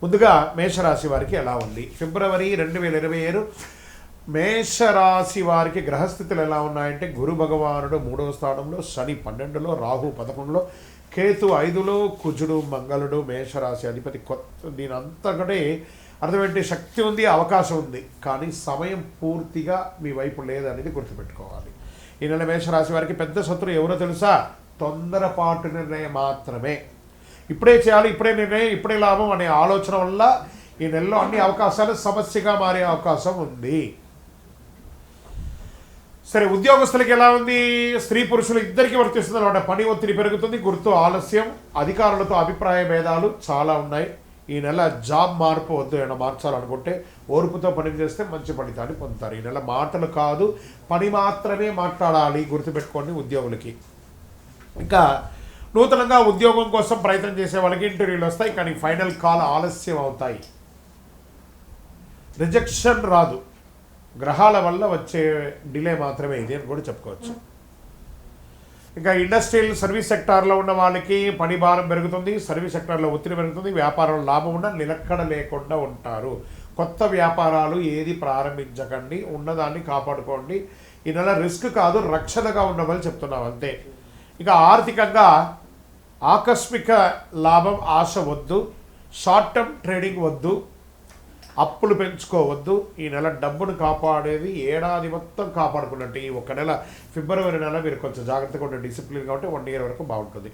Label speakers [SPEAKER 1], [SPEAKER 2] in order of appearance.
[SPEAKER 1] ముందుగా మేషరాశి వారికి ఎలా ఉంది? ఫిబ్రవరి 2027 మేషరాశి వారికి గ్రహస్థితులు ఎలా ఉన్నాయంటే, గురు భగవానుడు 3వ స్థానంలో, శని 12లో, రాహు 11లో, కేతు 5లో, కుజుడు మంగళుడు మేషరాశి అధిపతి. కొత్త దీని అంతకంటే అర్థమేంటి, శక్తి ఉంది, అవకాశం ఉంది, కానీ సమయం పూర్తిగా మీ వైపు లేదనేది గుర్తుపెట్టుకోవాలి. ఈ నెల మేషరాశి వారికి పెద్ద శత్రువు ఎవరో తెలుసా? తొందరపాటు నిర్ణయం మాత్రమే. ఇప్పుడే చేయాలి, ఇప్పుడే నిర్ణయం, ఇప్పుడే లాభం అనే ఆలోచన వల్ల ఈ నెలలో అన్ని అవకాశాలు సమస్యగా మారే అవకాశం ఉంది. సరే, ఉద్యోగస్తులకి ఎలా ఉంది? స్త్రీ పురుషులు ఇద్దరికి వర్తిస్తుంది అనమాట. పని ఒత్తిడి పెరుగుతుంది, గుర్తు ఆలస్యం, అధికారులతో అభిప్రాయ భేదాలు చాలా ఉన్నాయి. ఈ నెల జాబ్ మార్పు వద్దు, ఏమైనా మార్చాలనుకుంటే ఓర్పుతో పని చేస్తే మంచి ఫలితాన్ని పొందుతారు. ఈ నెల మాటలు కాదు, పని మాత్రమే మాట్లాడాలి, గుర్తుపెట్టుకోండి ఉద్యోగులకి. ఇంకా నూతనంగా ఉద్యోగం కోసం ప్రయత్నం చేసే వాళ్ళకి ఇంటర్వ్యూలు వస్తాయి, కానీ ఫైనల్ కాల్ ఆలస్యం అవుతాయి. రిజెక్షన్ రాదు, గ్రహాల వల్ల వచ్చే డిలే మాత్రమే ఇది అని కూడా చెప్పుకోవచ్చు. ఇంకా ఇండస్ట్రియల్ సర్వీస్ సెక్టార్లో ఉన్న వాళ్ళకి పని భారం పెరుగుతుంది, సర్వీస్ సెక్టార్లో ఒత్తిడి పెరుగుతుంది, వ్యాపారంలో లాభం ఉన్న నిలకడ లేకుండా ఉంటారు. కొత్త వ్యాపారాలు ఏది ప్రారంభించకండి, ఉన్నదాన్ని కాపాడుకోండి. ఈ నెల రిస్క్ కాదు, రక్షణగా ఉండమని చెప్తున్నాం అంతే. ఇక ఆర్థికంగా ఆకస్మిక లాభం ఆశ వద్దు, షార్ట్ టర్మ్ ట్రేడింగ్ వద్దు, అప్పులు పెంచుకోవద్దు. ఈ నెల డబ్బును కాపాడేది ఏడాది మొత్తం కాపాడుకున్నట్టు. ఈ ఒక నెల ఫిబ్రవరి నెల మీరు కొంచెం జాగ్రత్తగా ఉండే, డిసిప్లిన్గా ఉంటే 1 year వరకు బాగుంటుంది.